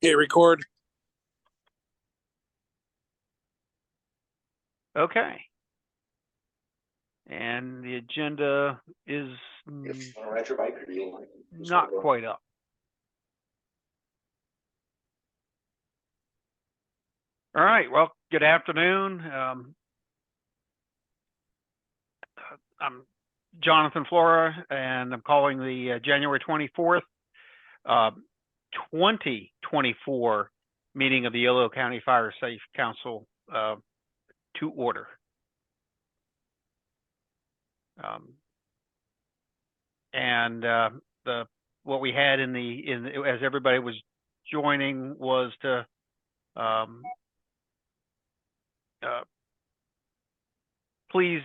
Hit record. Okay. And the agenda is not quite up. All right. Well, good afternoon. I'm Jonathan Flora, and I'm calling the January 24th, 2024 meeting of the Yolo County Fire Safe Council to order. What we had as everybody was joining was to please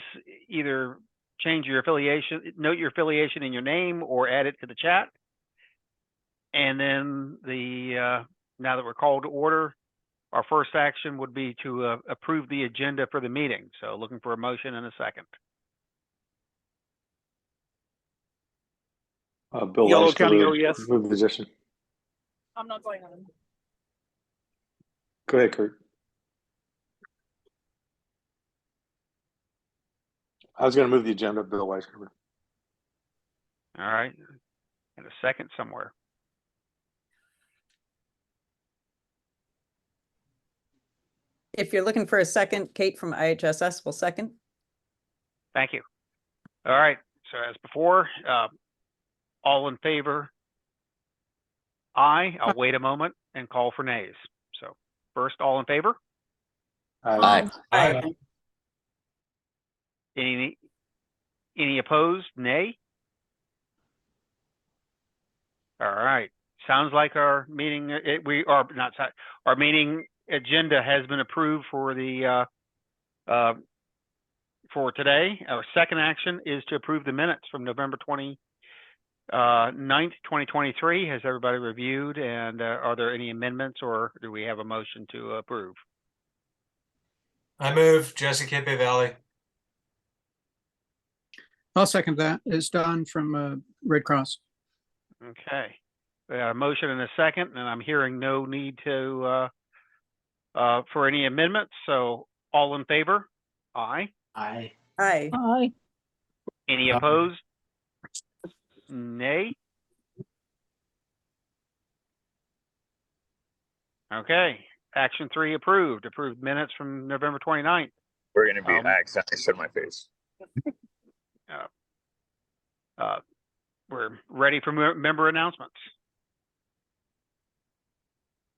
either change your affiliation, note your affiliation in your name, or add it to the chat. And then now that we're called to order, our first action would be to approve the agenda for the meeting. So looking for a motion in a second. Bill Yolo Weiss to County, move, yes. move the position. I'm not going on. Go ahead, Kurt. I was going to move the agenda, Bill Weiss. All right. In a second somewhere. If you're looking for a second, Kate from IHSS will second. Thank you. All right. So as before, all in favor? Aye. I'll wait a moment and call for nays. So first, all in favor? Aye. Aye. Any opposed? Nay? All right. Sounds like our meeting, our meeting agenda has been approved for for today. Our second action is to approve the minutes from November 29th, 2023. Has everybody reviewed, and are there any amendments, or do we have a motion to approve? I move Jesse Bay Valley. I'll second that. It's Don from Red Cross. Okay. We got a motion and a second, and I'm hearing no need to for any amendments. So all in favor? Aye. Aye. Aye. Aye. Any opposed? Nay. Okay. Action 3 approved. Approved minutes from November 29th. We're going to be, I accidentally showed my face. We're ready for member announcements.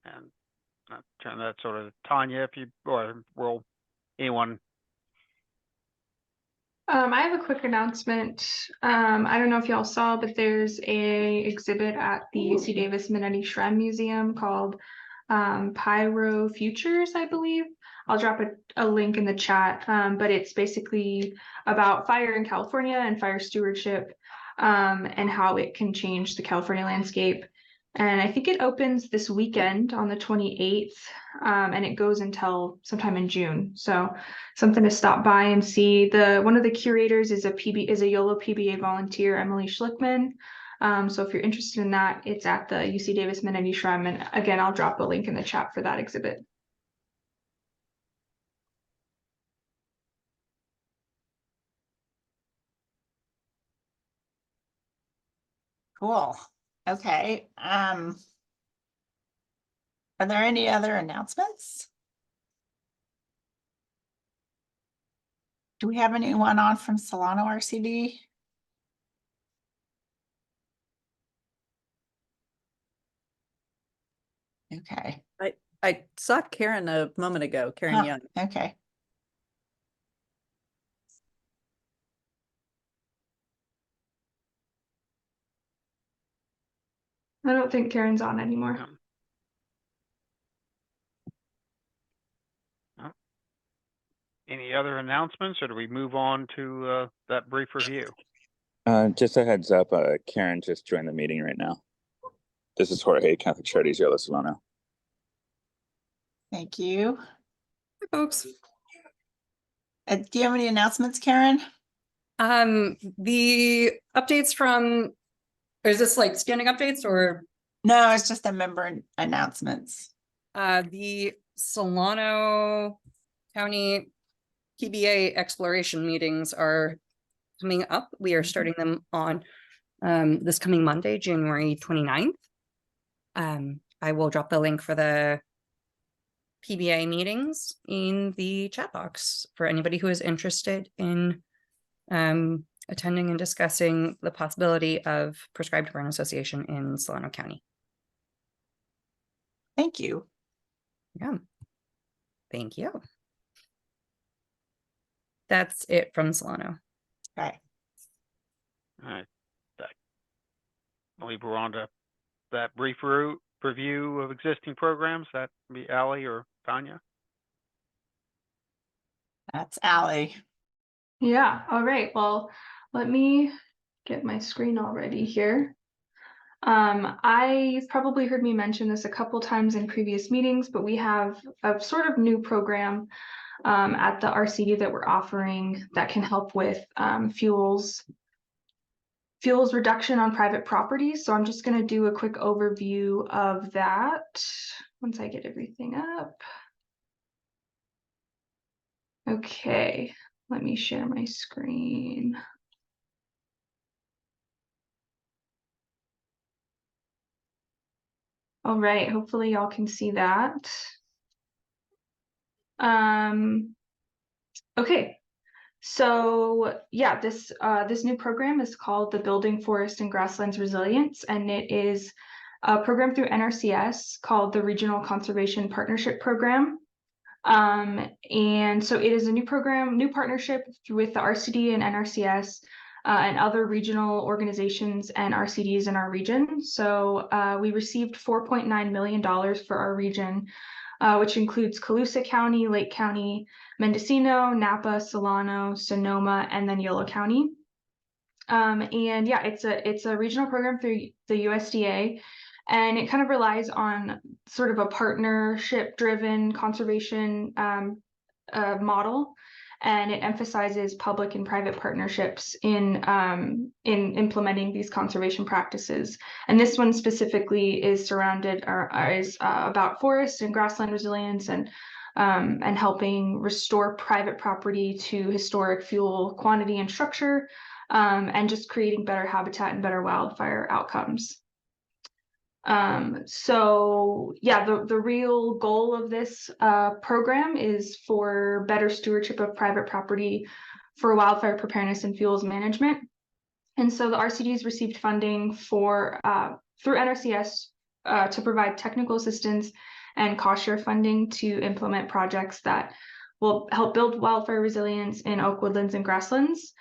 And I'll turn that sort of Tanya, if you, or will anyone? I have a quick announcement. I don't know if y'all saw, but there's a exhibit at the UC Davis Minetti Shrine Museum called Pyro Futures, I believe. I'll drop a link in the chat, but it's basically about fire in California and fire stewardship, and how it can change the California landscape. And I think it opens this weekend on the 28th, and it goes until sometime in June. So something to stop by and see. One of the curators is a Yolo PBA volunteer, Emily Schlickman. So if you're interested in that, it's at the UC Davis Minetti Shrine. And again, I'll drop a link in the chat for that exhibit. Cool. Okay. Are there any other announcements? Do we have anyone on from Solano RCD? Okay. I saw Karen a moment ago, Karen Young. Okay. I don't think Karen's on anymore. Any other announcements, or do we move on to that brief review? Just a heads up, Karen just joined the meeting right now. This is Jorge, Catholic Charities, Yolo Solano. Thank you. Hi, folks. Do you have any announcements, Karen? The updates from, or is this like standing updates or? No, it's just a member announcements. The Solano County PBA exploration meetings are coming up. We are starting them on this coming Monday, January 29th. I will drop the link for the PBA meetings in the chat box for anybody who is interested in attending and discussing the possibility of prescribed burn association in Solano County. Thank you. Yeah. Thank you. That's it from Solano. Okay. All right. I believe we're on to that brief review of existing programs. That can be Ally or Tanya. That's Ally. Yeah, all right. Well, let me get my screen all ready here. I've probably heard me mention this a couple times in previous meetings, but we have a sort of new program at the RCD that we're offering that can help with fuels reduction on private properties. So I'm just going to do a quick overview of that once I get everything up. Okay, let me share my screen. All right, hopefully y'all can see that. Okay, so yeah, this new program is called the Building Forest and Grasslands Resilience, and it is a program through NRCS called the Regional Conservation Partnership Program. And so it is a new program, new partnership with the RCD and NRCS and other regional organizations and RCDs in our region. So we received $4.9 million for our region, which includes Colusa County, Lake County, Mendocino, Napa, Solano, Sonoma, and then Yolo County. And yeah, it's a regional program through the USDA. And it kind of relies on sort of a partnership-driven conservation model, and it emphasizes public and private partnerships in implementing these conservation practices. And this one specifically is surrounded or is about forest and grassland resilience and helping restore private property to historic fuel quantity and structure, and just creating better habitat and better wildfire outcomes. So yeah, the real goal of this program is for better stewardship of private property for wildfire preparedness and fuels management. And so the RCDs received funding for through NRCS to provide technical assistance and cost share funding to implement projects that will help build wildfire resilience in oak woodlands and grasslands.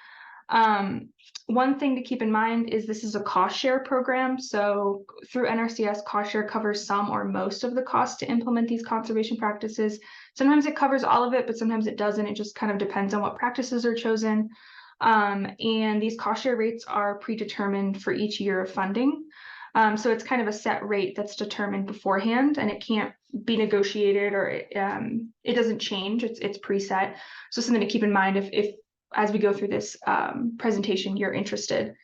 One thing to keep in mind is this is a cost share program. So through NRCS, cost share covers some or most of the cost to implement these conservation practices. Sometimes it covers all of it, but sometimes it doesn't. It just kind of depends on what practices are chosen. And these cost share rates are predetermined for each year of funding. So it's kind of a set rate that's determined beforehand, and it can't be negotiated, or it doesn't change. It's preset. So something to keep in mind if as we go through this presentation, you're interested.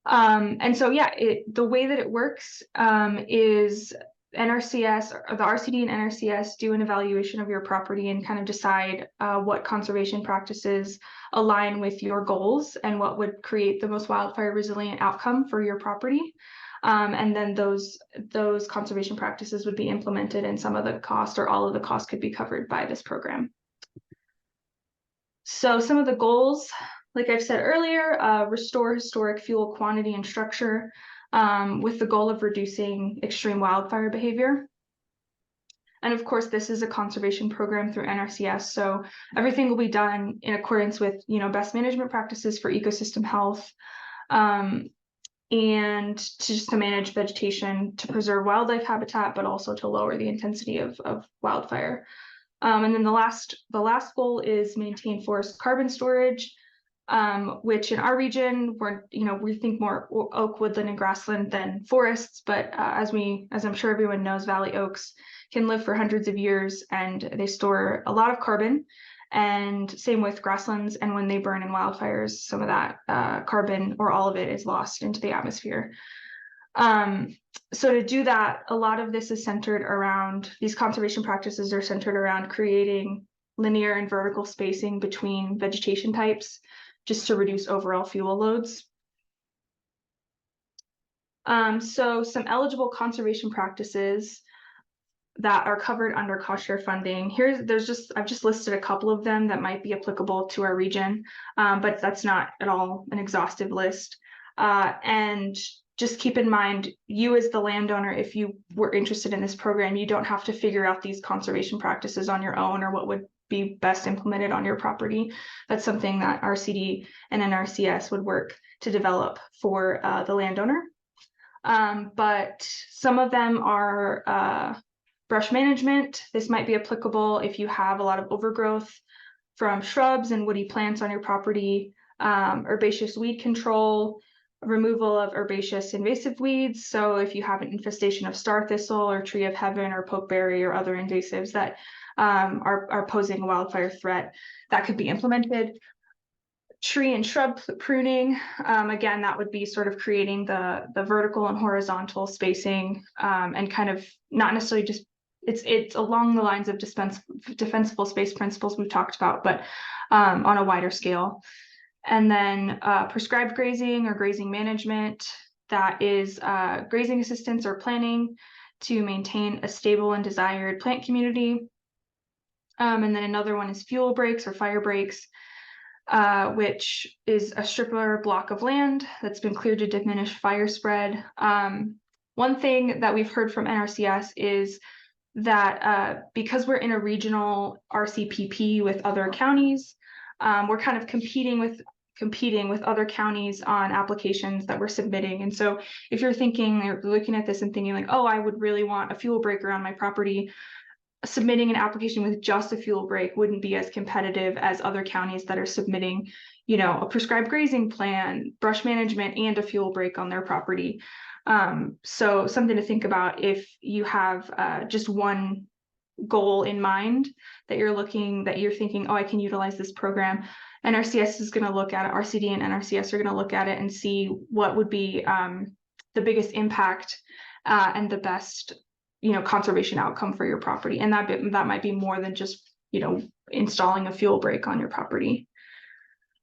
And so, yeah, the way that it works is NRCS, or the RCD and NRCS do an evaluation of your property and kind of decide what conservation practices align with your goals and what would create the most wildfire resilient outcome for your property. And then those conservation practices would be implemented, and some of the cost or all of the cost could be covered by this program. So some of the goals, like I've said earlier, restore historic fuel quantity and structure with the goal of reducing extreme wildfire behavior. And of course, this is a conservation program through NRCS, so everything will be done in accordance with, best management practices for ecosystem health, and to manage vegetation, to preserve wildlife habitat, but also to lower the intensity of wildfire. And then the last goal is maintain forest carbon storage, which in our region, we think more oak, woodland, and grassland than forests. But as I'm sure everyone knows, valley oaks can live for hundreds of years, and they store a lot of carbon. And same with grasslands. And when they burn in wildfires, some of that carbon or all of it is lost into the atmosphere. So to do that, a lot of this is centered around, these conservation practices are centered around creating linear and vertical spacing between vegetation types, just to reduce overall fuel loads. So some eligible conservation practices that are covered under cost share funding. I've just listed a couple of them that might be applicable to our region, but that's not at all an exhaustive list. And just keep in mind, you as the landowner, if you were interested in this program, you don't have to figure out these conservation practices on your own or what would be best implemented on your property. That's something that RCD and NRCS would work to develop for the landowner. But some of them are brush management. This might be applicable if you have a lot of overgrowth from shrubs and woody plants on your property, herbaceous weed control, removal of herbaceous invasive weeds. So if you have an infestation of star thistle or tree of heaven or pokeberry or other invasives that are posing a wildfire threat, that could be implemented. Tree and shrub pruning, again, that would be sort of creating the vertical and horizontal spacing, and kind of not necessarily just, it's along the lines of defensible space principles we've talked about, but on a wider scale. And then prescribed grazing or grazing management, that is grazing assistance or planning to maintain a stable and desired plant community. And then another one is fuel breaks or fire breaks, which is a strip or block of land that's been cleared to diminish fire spread. One thing that we've heard from NRCS is that because we're in a regional RCPP with other counties, we're kind of competing with other counties on applications that we're submitting. And so if you're thinking or looking at this and thinking like, oh, I would really want a fuel break around my property, submitting an application with just a fuel break wouldn't be as competitive as other counties that are submitting, you know, a prescribed grazing plan, brush management, and a fuel break on their property. So something to think about if you have just one goal in mind that you're thinking, oh, I can utilize this program. NRCS is going to look at it, RCD and NRCS are going to look at it and see what would be the biggest impact and the best, you know, conservation outcome for your property. And that might be more than just, you know, installing a fuel break on your property.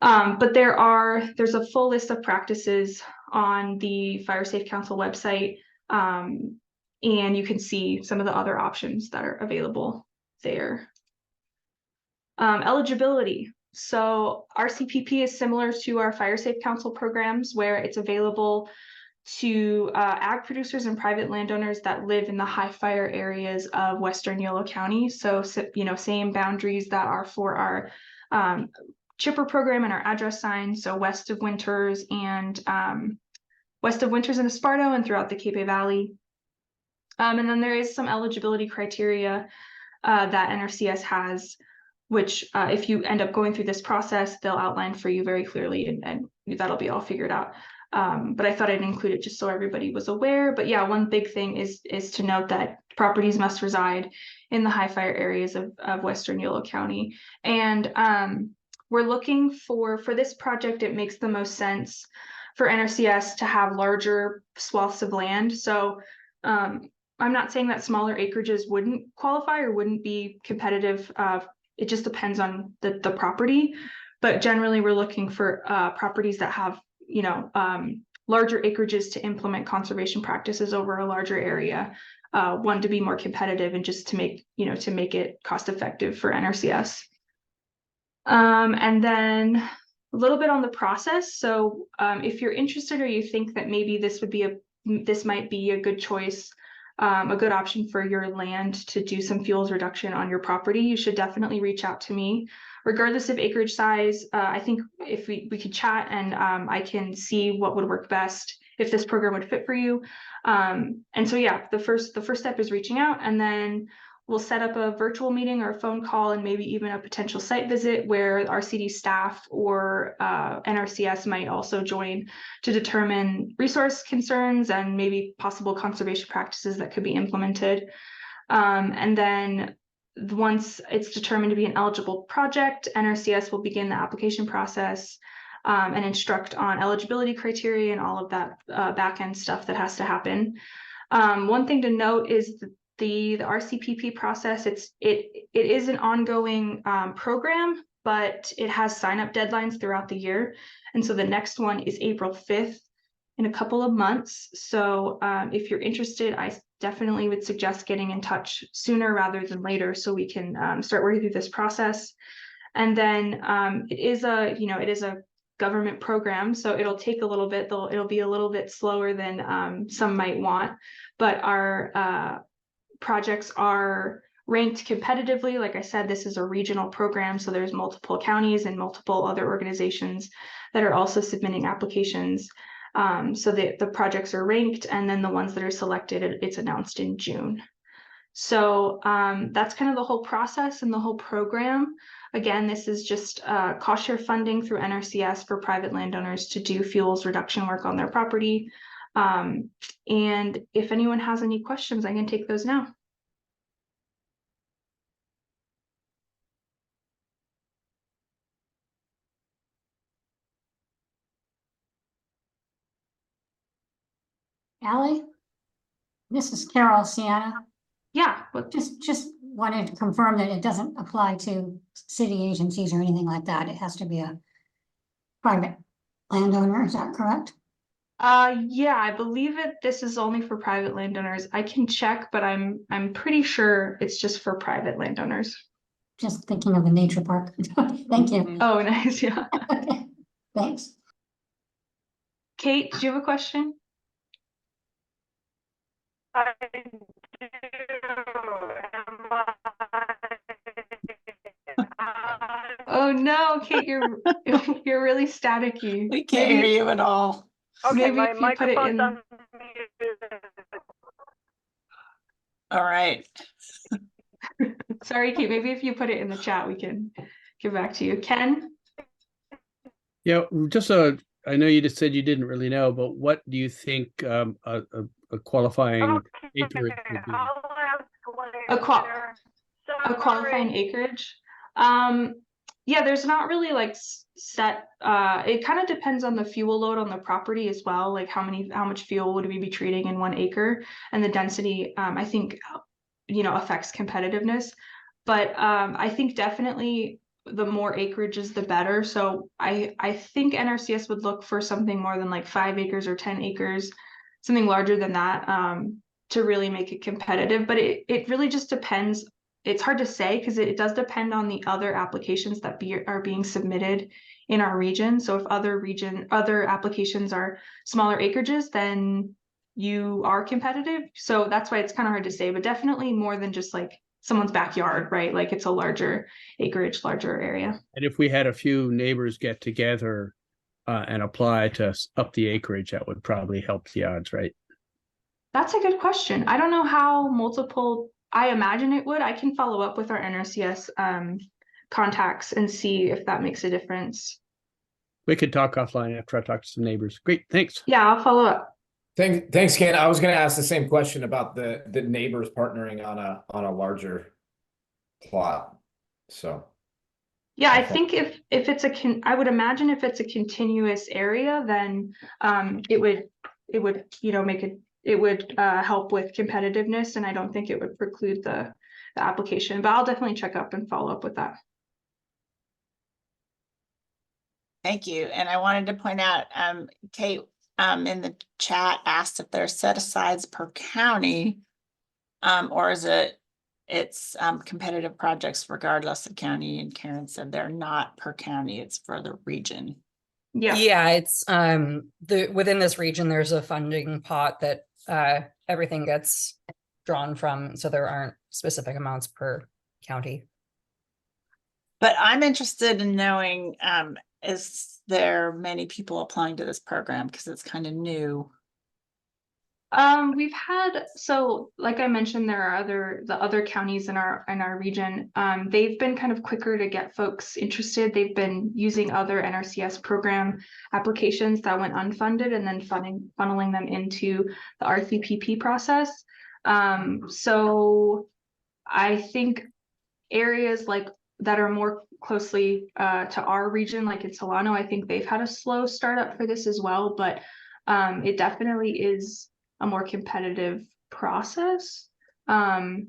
But there's a full list of practices on the Fire Safe Council website. And you can see some of the other options that are available there. Eligibility. So RCPP is similar to our Fire Safe Council programs, where it's available to ag producers and private landowners that live in the high fire areas of Western Yolo County. So, you know, same boundaries that are for our chipper program and our address sign. So west of Winters and Esparto and throughout the Cape Valley. And then there is some eligibility criteria that NRCS has, which if you end up going through this process, they'll outline for you very clearly, and that'll be all figured out. But I thought I'd include it just so everybody was aware. But yeah, one big thing is to note that properties must reside in the high fire areas of Western Yolo County. And we're looking for this project, it makes the most sense for NRCS to have larger swaths of land. So I'm not saying that smaller acreages wouldn't qualify or wouldn't be competitive. It just depends on the property. But generally, we're looking for properties that have, you know, larger acreages to implement conservation practices over a larger area. One, to be more competitive, and just to make it cost effective for NRCS. And then a little bit on the process. So if you're interested or you think that maybe this might be a good choice, a good option for your land to do some fuels reduction on your property, you should definitely reach out to me. Regardless of acreage size, I think if we could chat and I can see what would work best, if this program would fit for you. And so yeah, the first step is reaching out, and then we'll set up a virtual meeting or a phone call, and maybe even a potential site visit where RCD staff or NRCS might also join to determine resource concerns and maybe possible conservation practices that could be implemented. And then once it's determined to be an eligible project, NRCS will begin the application process. and instruct on eligibility criteria and all of that back end stuff that has to happen. One thing to note is the RCPP process. It is an ongoing program, but it has sign up deadlines throughout the year, and so the next one is April 5th in a couple of months. So if you're interested, I definitely would suggest getting in touch sooner rather than later so we can start working through this process. And then it is a government program, so it'll take a little bit, it'll be a little bit slower than some might want, but our projects are ranked competitively. Like I said, this is a regional program, so there's multiple counties and multiple other organizations that are also submitting applications. So the projects are ranked, and then the ones that are selected, it's announced in June. So that's kind of the whole process and the whole program. Again, this is just cost share funding through NRCS for private landowners to do fuels reduction work on their property. And if anyone has any questions, I can take those now. Allie, this is Carol Sienna. Yeah, but Just wanted to confirm that it doesn't apply to city agencies or anything like that. It has to be a private landowner. Is that correct? yeah, I believe this is only for private landowners. I can check, but I'm pretty sure it's just for private landowners. Just thinking of the nature park. Thank you. Oh, nice. Yeah. Okay, thanks. Kate, do you have a question? I do. Oh no, Kate, you're really staticky. We can't hear you at all. Okay, Maybe my if you put it microphone's in. unmuted. All right. Sorry, Kate, maybe if you put it in the chat, we can get back to you. Ken? Yeah, just I know you just said you didn't really know, but what do you think a qualifying acreage would be? A qualifying acreage. Yeah, there's not really like set, it kind of depends on the fuel load on the property as well, like how much fuel would we be treating in 1 acre, and the density I think affects competitiveness. But I think definitely the more acreage is the better. So I think NRCS would look for something more than like 5 acres or 10 acres, something larger than that, to really make it competitive. But it really just depends. It's hard to say because it does depend on the other applications that are being submitted in our region. So if other applications are smaller acreages, then you are competitive. So that's why it's kind of hard to say, but definitely more than just like someone's backyard, right? Like it's a larger acreage, larger area. And if we had a few neighbors get together and apply to up the acreage, that would probably help the odds, right? That's a good question. I don't know how I imagine it would. I can follow up with our NRCS contacts and see if that makes a difference. We could talk offline after I talk to some neighbors. Great, thanks. Yeah, I'll follow up. Thanks, Ken. I was going to ask the same question about the neighbors partnering on a larger plot. So yeah, I think if it's I would imagine if it's a continuous area, then it would it would help with competitiveness, and I don't think it would preclude the application. But I'll definitely check up and follow up with that. Thank you. And I wanted to point out, Kate, in the chat asked if there's set asides per county, or is it's competitive projects regardless of county, and Karen said they're not per county, it's for the region. Yeah, it's within this region there's a funding pot that everything gets drawn from, so there aren't specific amounts per county. But I'm interested in knowing, is there many people applying to this program because it's kind of new? We've had, so like I mentioned, there are the other counties in our region. They've been kind of quicker to get folks interested. They've been using other NRCS program applications that went unfunded and then funneling them into the RCPP process. So I think areas like that are more closely to our region, like in Solano, I think they've had a slow startup for this as well, but it definitely is a more competitive process. But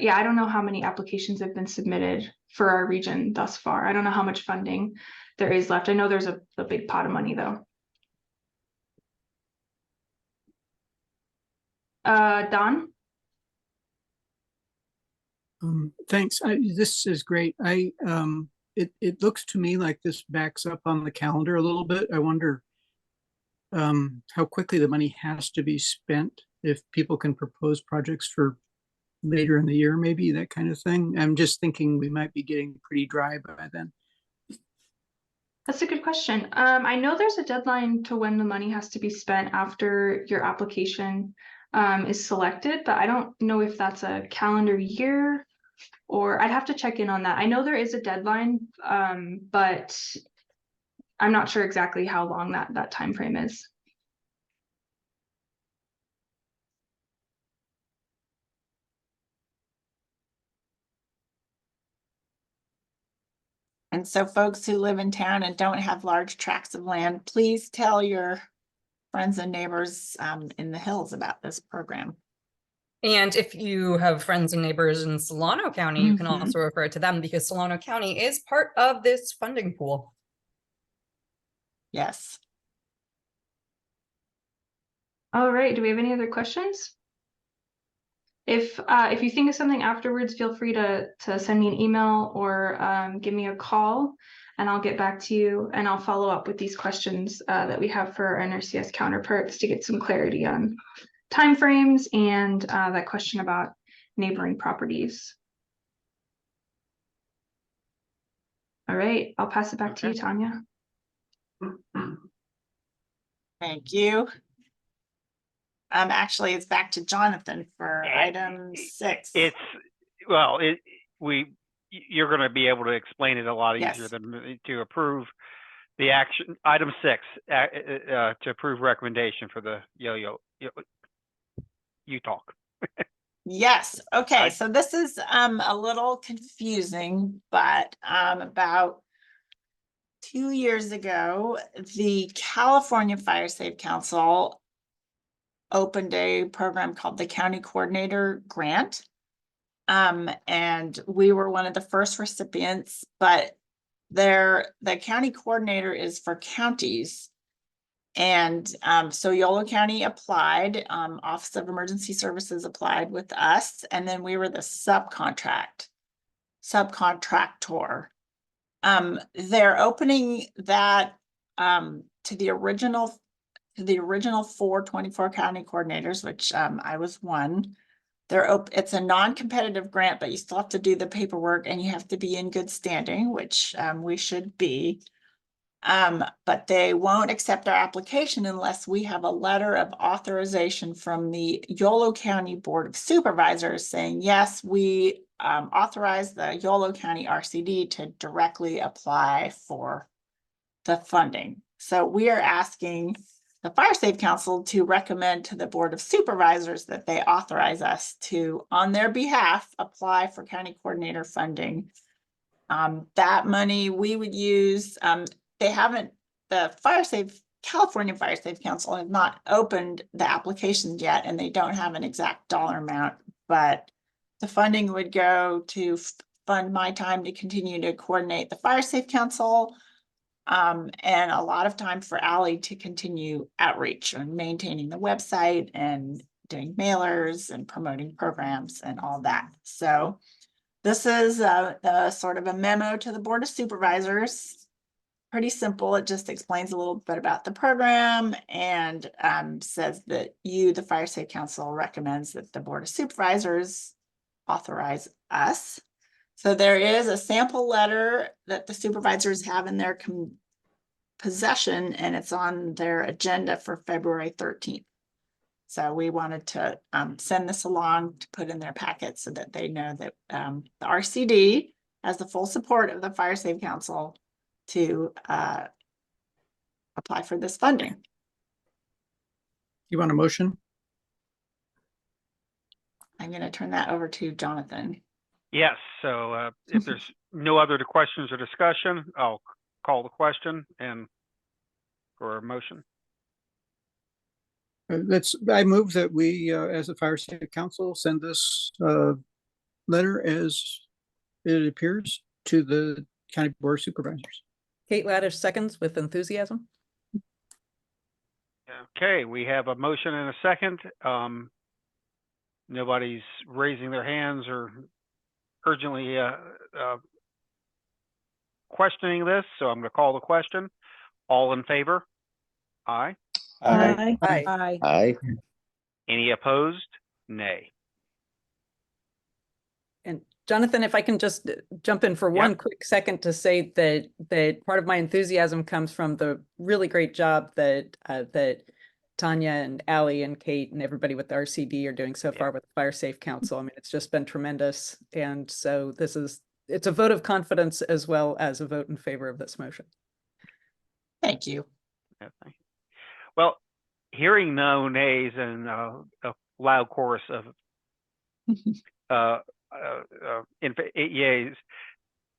yeah, I don't know how many applications have been submitted for our region thus far. I don't know how much funding there is left. I know there's a big pot of money though. Don? Thanks. This is great. It looks to me like this backs up on the calendar a little bit. I wonder how quickly the money has to be spent if people can propose projects for later in the year, maybe that kind of thing. I'm just thinking we might be getting pretty dry by then. That's a good question. I know there's a deadline to when the money has to be spent after your application is selected, but I don't know if that's a calendar year or I'd have to check in on that. I know there is a deadline, but I'm not sure exactly how long that time frame is. And so folks who live in town and don't have large tracts of land, please tell your friends and neighbors in the hills about this program. And if you have friends and neighbors in Solano County, you can also refer to them because Solano County is part of this funding pool. Yes. All right, do we have any other questions? If you think of something afterwards, feel free to send me an email or give me a call and I'll get back to you and I'll follow up with these questions that we have for our NRCS counterparts to get some clarity on timeframes and that question about neighboring properties. All right, I'll pass it back to you, Tanya. Thank you. Actually, it's back to Jonathan for item 6. You're going to be able to explain it a lot easier Yes. than me to approve the action. Item 6, to approve recommendation for the Yo-Yo. You talk. Yes. Okay. So this is a little confusing, but about 2 years ago, the California Fire Safe Council opened a program called the County Coordinator Grant. And we were one of the first recipients, but the county coordinator is for counties. And so Yolo County applied, Office of Emergency Services applied with us, and then we were the subcontractor. They're opening that to the original 424 county coordinators, which I was one. It's a non-competitive grant, but you still have to do the paperwork and you have to be in good standing, which we should be. But they won't accept our application unless we have a letter of authorization from the Yolo County Board of Supervisors saying, yes, we authorize the Yolo County RCD to directly apply for the funding. So we are asking the Fire Safe Council to recommend to the Board of Supervisors that they authorize us to, on their behalf, apply for county coordinator funding. That money we would use, the California Fire Safe Council have not opened the applications yet, and they don't have an exact dollar amount, but the funding would go to fund my time to continue to coordinate the Fire Safe Council, and a lot of time for Allie to continue outreach and maintaining the website and doing mailers and promoting programs and all that. So this is a sort of a memo to the Board of Supervisors. Pretty simple. It just explains a little bit about the program and says that the Fire Safe Council, recommends that the Board of Supervisors authorize us. So there is a sample letter that the supervisors have in their possession, and it's on their agenda for February 13th. So we wanted to send this along to put in their packet so that they know that the RCD has the full support of the Fire Safe Council to apply for this funding. You want a motion? I'm going to turn that over to Jonathan. Yes, so if there's no other questions or discussion, I'll call the question and for a motion. I move that we, as a fire safety council, send this letter as it appears to the county board of supervisors. Kate Laddish seconds with enthusiasm. Okay, we have a motion and a second. Nobody's raising their hands or urgently questioning this, so I'm going to call the question. All in favor? Aye. Aye. Aye. Aye. Any opposed? Nay. And Jonathan, if I can just jump in for one quick second to say that part of my enthusiasm comes from the really great job that that Tanya and Allie and Kate and everybody with the RCD are doing so far with the Fire Safe Council. I mean, it's just been tremendous. And so it's a vote of confidence as well as a vote in favor of this motion. Thank you. Okay. Well, hearing no nays and a loud chorus of yeas,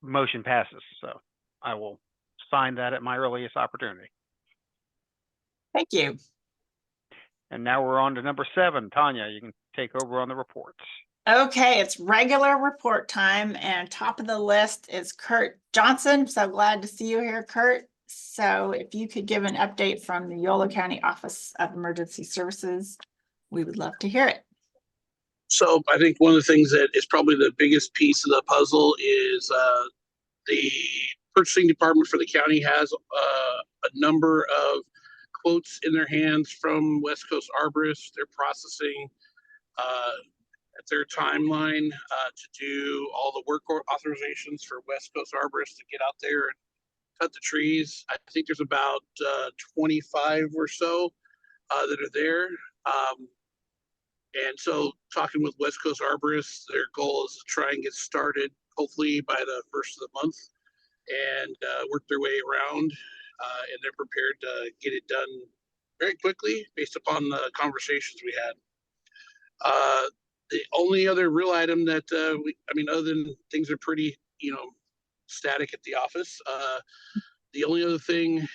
motion passes. So I will sign that at my earliest opportunity. Thank you. And now we're on to number 7. Tanya, you can take over on the reports. Okay, it's regular report time, and top of the list is Kurt Johnson. So glad to see you here, Kurt. So if you could give an update from the Yolo County Office of Emergency Services, we would love to hear it. So I think one of the things that is probably the biggest piece of the puzzle is the purchasing department for the county has a number of quotes in their hands from West Coast Arborists. They're processing at their timeline to do all the work authorizations for West Coast Arborists to get out there and cut the trees. I think there's about 25 or so that are there. And so talking with West Coast Arborists, their goal is to try and get started hopefully by the first of the month and work their way around. And they're prepared to get it done very quickly based upon the conversations we had. The only other real item that other than things are pretty, static at the office, the only other thing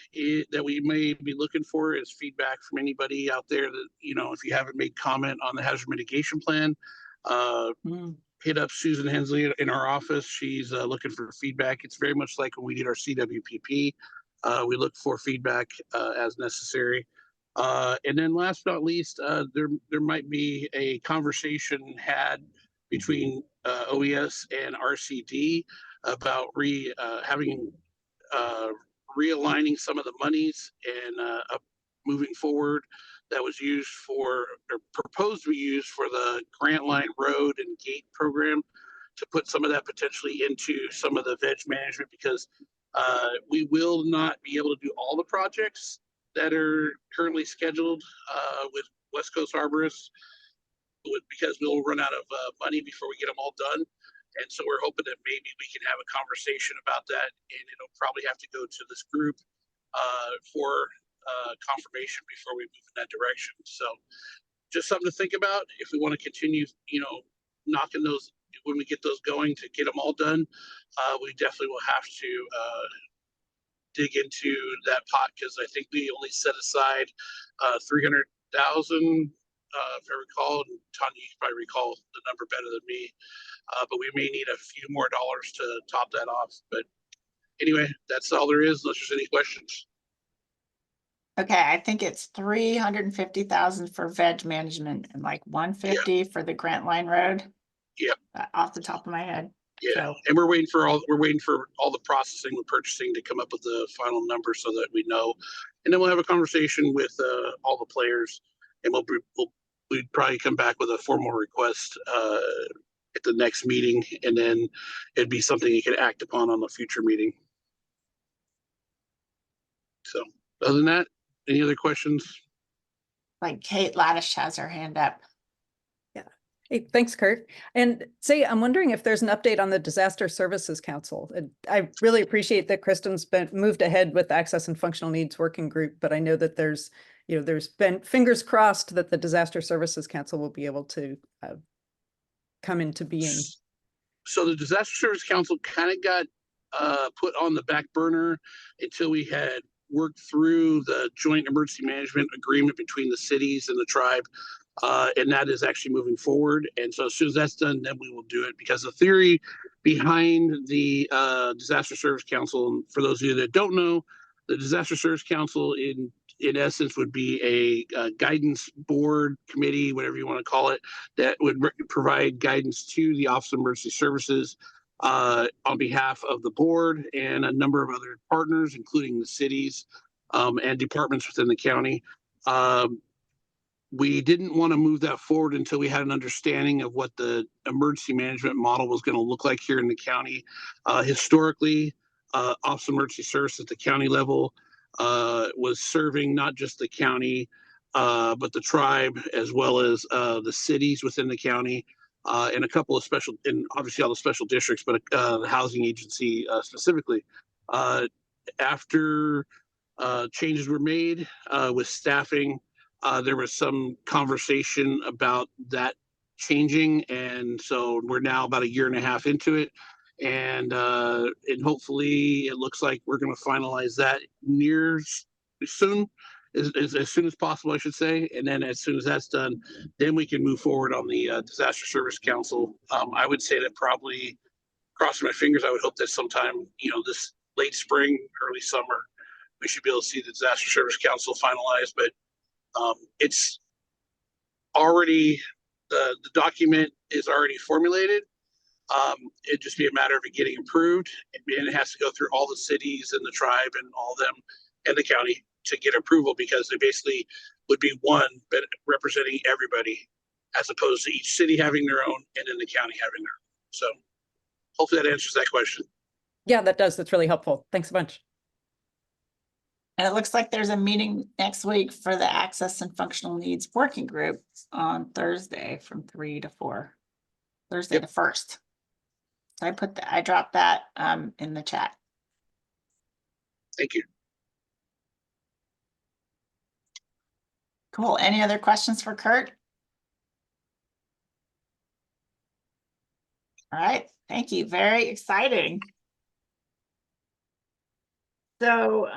that we may be looking for is feedback from anybody out there that, if you haven't made comment on the hazard mitigation plan, hit up Susan Hensley in our office. She's looking for feedback. It's very much like when we did our CWPP. We look for feedback as necessary. And then last but not least, there might be a conversation had between OES and RCD about realigning some of the monies and moving forward that was used for or proposed to be used for the Grant Line Road and Gate program to put some of that potentially into some of the veg management, because we will not be able to do all the projects that are currently scheduled with West Coast Arborists because we'll run out of money before we get them all done. And so we're hoping that maybe we can have a conversation about that, and it'll probably have to go to this group for confirmation before we move in that direction. So just something to think about if we want to continue, knocking those, when we get those going, to get them all done. We definitely will have to dig into that pot, because I think we only set aside $300,000, if I recall, and Tanya, you can probably recall the number better than me. But we may need a few more dollars to top that off. But anyway, that's all there is, unless there's any questions. Okay, I think it's 350,000 for veg management and like 150 for the Grant Line Road. Yep. Off the top of my head. Yeah, So, and we're waiting for all the processing and purchasing to come up with the final number so that we know, and then we'll have a conversation with all the players, and we'd probably come back with a formal request at the next meeting, and then it'd be something you could act upon on the future meeting. So other than that, any other questions? like Kate Laddish has her hand up. Hey, thanks, Kurt. And I'm wondering if there's an update on the Disaster Services Council. I really appreciate that Kristen's been moved ahead with the Access and Functional Needs Working Group, but I know that there's been fingers crossed that the Disaster Services Council will be able to come into being. So the Disaster Service Council kind of got put on the back burner until we had worked through the joint emergency management agreement between the cities and the tribe. And that is actually moving forward. And so as soon as that's done, then we will do it, because the theory behind the Disaster Service Council, and for those of you that don't know, the Disaster Service Council in essence would be a guidance board, committee, whatever you want to call it, that would provide guidance to the Office of Emergency Services on behalf of the board and a number of other partners, including the cities and departments within the county. We didn't want to move that forward until we had an understanding of what the emergency management model was going to look like here in the county. Historically, Office of Emergency Services at the county level was serving not just the county, but the tribe, as well as the cities within the county, and a couple of special, and obviously all the special districts, but the housing agency specifically. After changes were made with staffing, there was some conversation about that changing, and so we're now about 1.5 years into it, and hopefully it looks like we're going to finalize that soon, as soon as possible, I should say. And then as soon as that's done, then we can move forward on the Disaster Service Council. I would say that probably, crossing my fingers, I would hope that sometime, this late spring, early summer, we should be able to see the Disaster Service Council finalized. But it's already, the document is already formulated. It'd just be a matter of it getting approved, and it has to go through all the cities and the tribe and all of them and the county to get approval, because they basically would be one, but representing everybody, as opposed to each city having their own and then the county having their own. So hopefully that answers that question. Yeah, that does. That's really helpful. Thanks a bunch. And it looks like there's a meeting next week for the Access and Functional Needs Working Group on Thursday from 3 to 4. Thursday the 1st. So I dropped that in the chat. Thank you. Cool. Any other questions for Kurt? All right. Thank you. Very exciting. So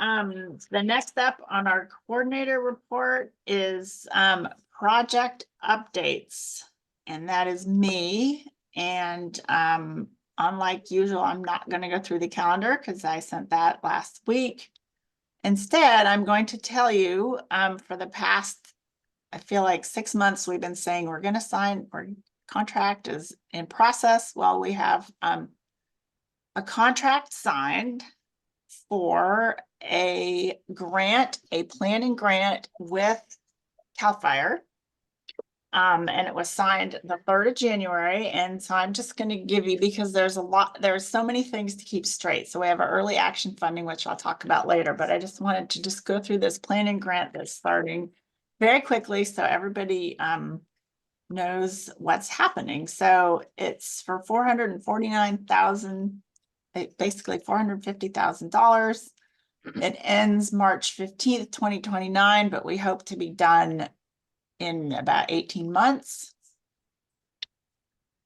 the next up on our coordinator report is project updates, and that is me. And unlike usual, I'm not going to go through the calendar because I sent that last week. Instead, I'm going to tell you for the past, I feel like 6 months, we've been saying we're going to sign, our contract is in process. Well, we have a contract signed for a grant, a planning grant with CAL FIRE. And it was signed the 3rd of January. And so I'm just going to give you, because there's so many things to keep straight. So we have our early action funding, which I'll talk about later, but I just wanted to just go through this planning grant that's starting very quickly so everybody knows what's happening. So it's for $449,000, basically $450,000. It ends March 15th, 2029, but we hope to be done in about 18 months.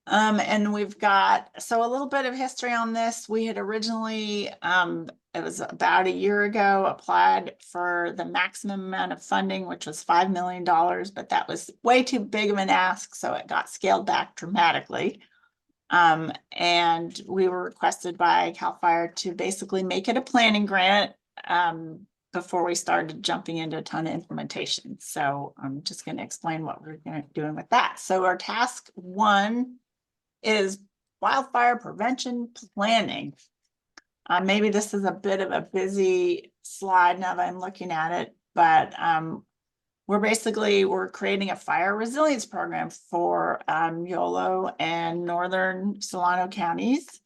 And we've got, so a little bit of history on this. We had originally, it was about 1 year ago, applied for the maximum amount of funding, which was $5 million, but that was way too big of an ask. So it got scaled back dramatically. And we were requested by CAL FIRE to basically make it a planning grant before we started jumping into a ton of implementation. So I'm just going to explain what we're doing with that. So our task 1 is wildfire prevention planning. Maybe this is a bit of a busy slide now that I'm looking at it, but we're creating a fire resilience program for Yolo and northern Solano counties.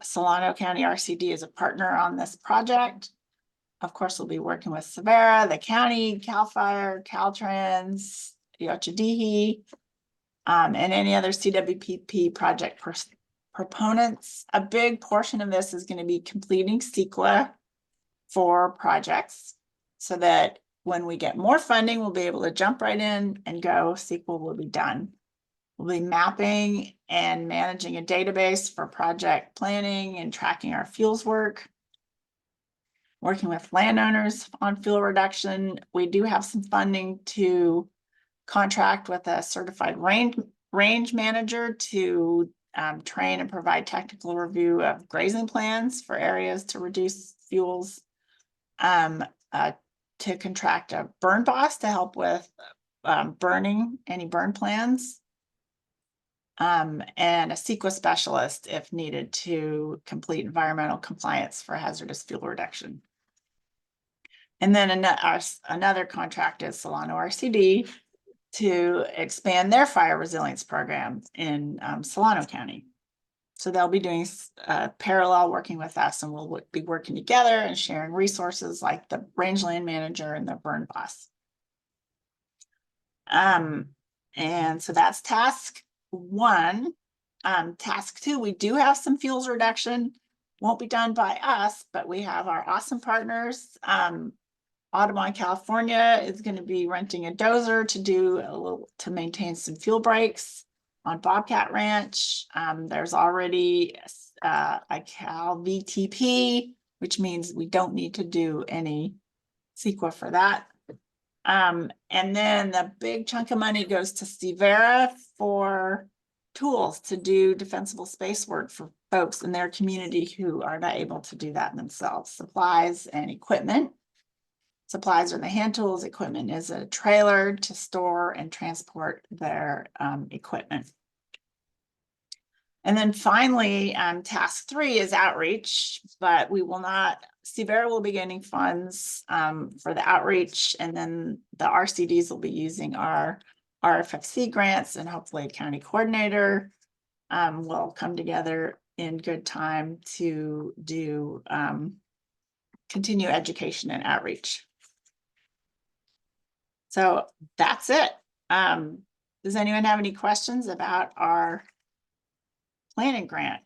Solano County RCD is a partner on this project. Of course, we'll be working with Severa, the county, CAL FIRE, Caltrans, Yochadihi, and any other CWPP project proponents. A big portion of this is going to be completing CEQA for projects so that when we get more funding, we'll be able to jump right in and go. CEQA will be done. We'll be mapping and managing a database for project planning and tracking our fuels work. Working with landowners on fuel reduction. We do have some funding to contract with a certified range manager to train and provide technical review of grazing plans for areas to reduce fuels. To contract a burn boss to help with burning any burn plans. And a CEQA specialist if needed to complete environmental compliance for hazardous fuel reduction. And then another contract is Solano RCD to expand their fire resilience program in Solano County. So they'll be doing parallel working with us, and we'll be working together and sharing resources like the rangeland manager and the burn boss. And so that's task 1. Task 2, we do have some fuels reduction. Won't be done by us, but we have our awesome partners. Audubon, California is going to be renting a dozer to maintain some fuel breaks on Bobcat Ranch. There's already a Cal VTP, which means we don't need to do any CEQA for that. And then the big chunk of money goes to Stevera for tools to do defensible space work for folks in their community who are not able to do that themselves. Supplies and equipment. Supplies are the hand tools, equipment is a trailer to store and transport their equipment. And then finally, task 3 is outreach, but we will not, Stevera will be getting funds for the outreach, and then the RCDs will be using our RFFC grants, and hopefully a county coordinator will come together in good time to do continue education and outreach. So that's it. Does anyone have any questions about our planning grant?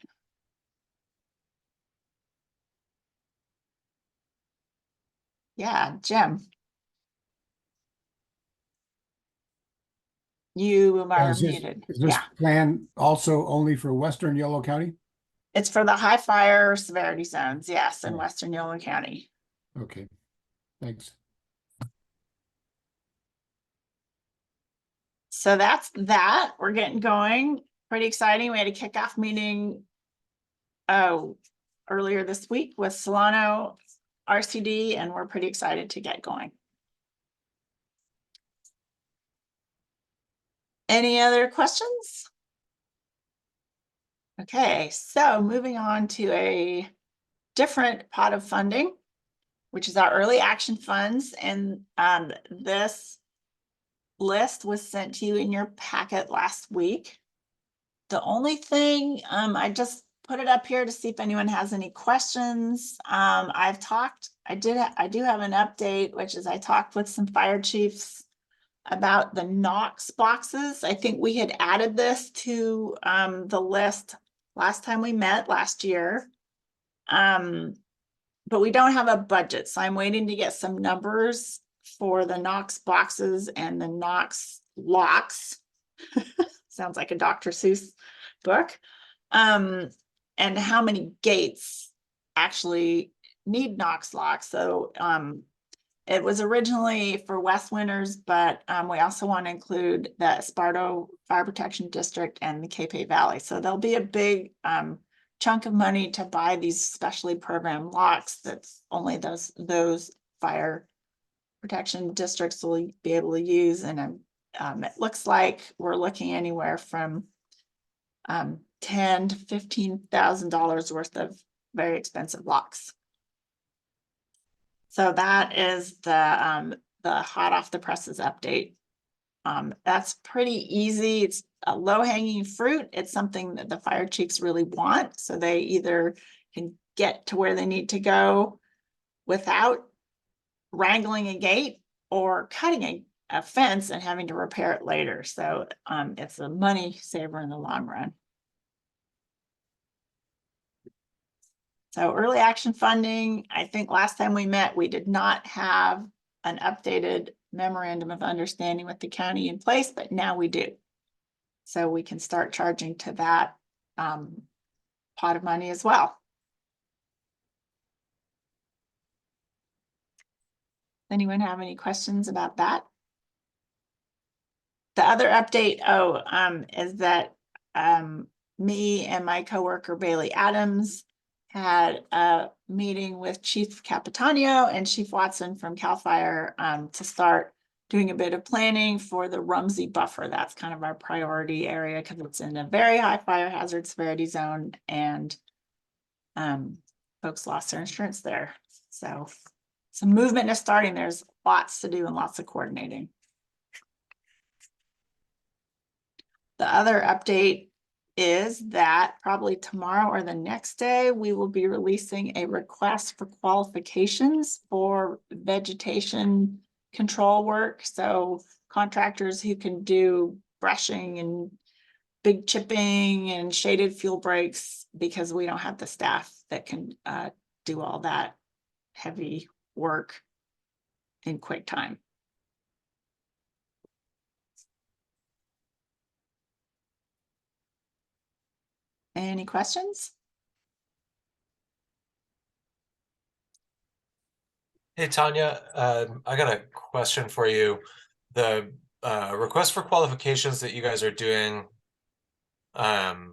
Yeah, Jim. You are muted. Is this Yeah, plan also only for Western Yolo County? it's for the high fire severity zones, yes, in Western Yolo County. Okay, thanks. So that's that. We're getting going. Pretty exciting. We had a kickoff meeting earlier this week with Solano RCD, and we're pretty excited to get going. Any other questions? Okay, so moving on to a different pot of funding, which is our early action funds. And this list was sent to you in your packet last week. The only thing, I just put it up here to see if anyone has any questions. I do have an update, which is I talked with some fire chiefs about the Knox boxes. I think we had added this to the list last time we met last year. But we don't have a budget, so I'm waiting to get some numbers for the Knox boxes and the Knox locks. Sounds like a Dr. Seuss book. And how many gates actually need Knox locks. So it was originally for West Winters, but we also want to include the Esparto Fire Protection District and the Cape Valley. So there'll be a big chunk of money to buy these specially programmed locks that's only those fire protection districts will be able to use. And it looks like we're looking anywhere from $10,000 to $15,000 worth of very expensive locks. So that is the hot off the presses update. That's pretty easy. It's a low hanging fruit. It's something that the fire chiefs really want. So they either can get to where they need to go without wrangling a gate or cutting a fence and having to repair it later. So it's a money saver in the long run. So early action funding, I think last time we met, we did not have an updated memorandum of understanding with the county in place, but now we do. So we can start charging to that pot of money as well. Anyone have any questions about that? The other update, is that me and my coworker Bailey Adams had a meeting with Chief Capitano and Chief Watson from CAL FIRE to start doing a bit of planning for the Rumsey buffer. That's kind of our priority area because it's in a very high fire hazard severity zone, and folks lost their insurance there. So some movement is starting. There's lots to do and lots of coordinating. The other update is that probably tomorrow or the next day, we will be releasing a request for qualifications for vegetation control work. So contractors who can do brushing and big chipping and shaded fuel breaks, because we don't have the staff that can do all that heavy work in quick time. Any questions? Hey, Tanya, I got a question for you. The request for qualifications that you guys are doing, does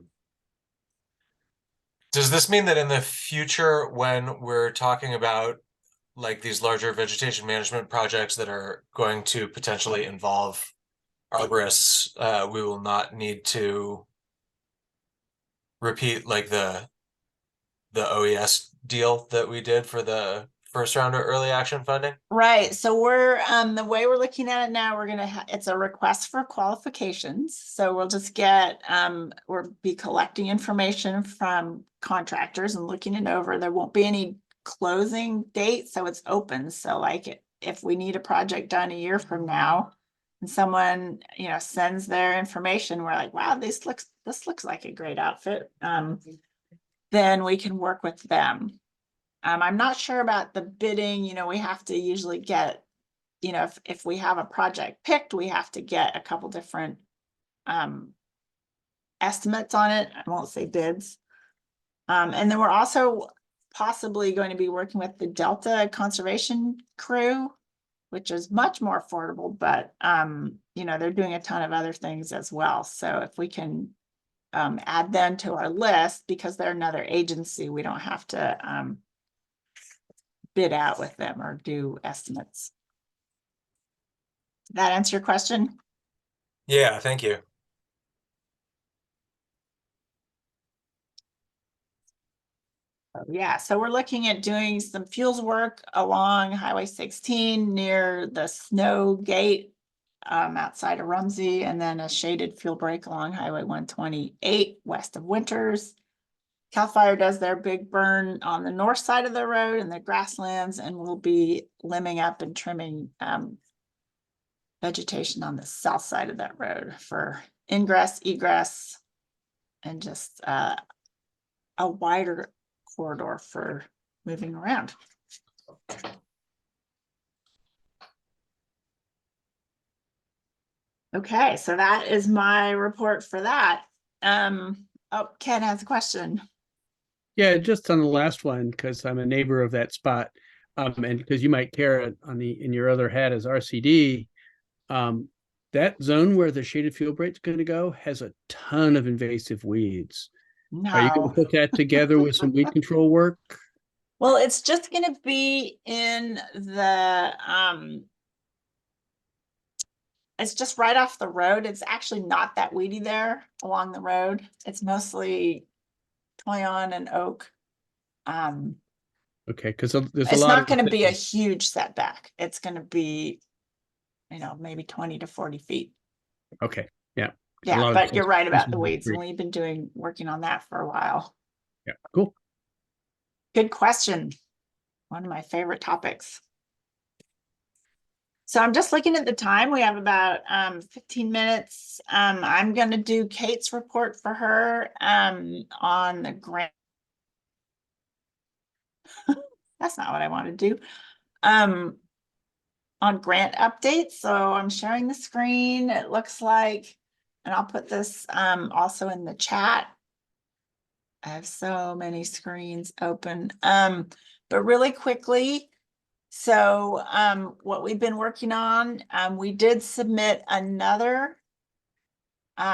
this mean that in the future, when we're talking about like these larger vegetation management projects that are going to potentially involve arborists, we will not need to repeat like the OES deal that we did for the first round of early action funding? Right. So we're the way we're looking at it now, we're gonna it's a request for qualifications. So we'll just get we'll be collecting information from contractors and looking it over. There won't be any closing date, so it's open. So like if we need a project done a year from now and someone, you know, sends their information, we're like, wow, this looks like a great outfit. Then we can work with them. I'm not sure about the bidding. You know, we have to usually get, you know, if we have a project picked, we have to get a couple different estimates on it. I won't say bids. And then we're also possibly going to be working with the Delta Conservation Crew, which is much more affordable, but you know, they're doing a ton of other things as well. So if we can add them to our list, because they're another agency, we don't have to bid out with them or do estimates. Did that answer your question? Yeah, thank you. Yeah, so we're looking at doing some fuels work along Highway 16 near the Snow Gate outside of Rumsey, and then a shaded fuel break along Highway 128 west of Winters. CAL FIRE does their big burn on the north side of the road and the grasslands, and we'll be limbing up and trimming vegetation on the south side of that road for ingress, egress, and just a wider corridor for moving around. Okay, so that is my report for that. Oh, Ken has a question. Yeah, just on the last one, because I'm a neighbor of that spot, and because you might care on in your other hat as RCD, that zone where the shaded fuel break's going to go has a ton of invasive weeds. Are you going to put that together with some weed control work? Well, it's just going to be in the it's just right off the road. It's actually not that weedy there along the road. It's mostly toyon and oak. Okay, because there's a it's lot not of going to be a huge setback. It's going to be, you know, maybe 20 to 40 feet. Okay, yeah. Yeah, but you're right about the weeds, and we've been working on that for a while. Yeah, cool. Good question. One of my favorite topics. So I'm just looking at the time. We have about 15 minutes. I'm going to do Kate's report for her on the grant. That's not what I want to do. On grant updates. So I'm sharing the screen. It looks like and I'll put this also in the chat. I have so many screens open. But really quickly, so what we've been working on, we did submit another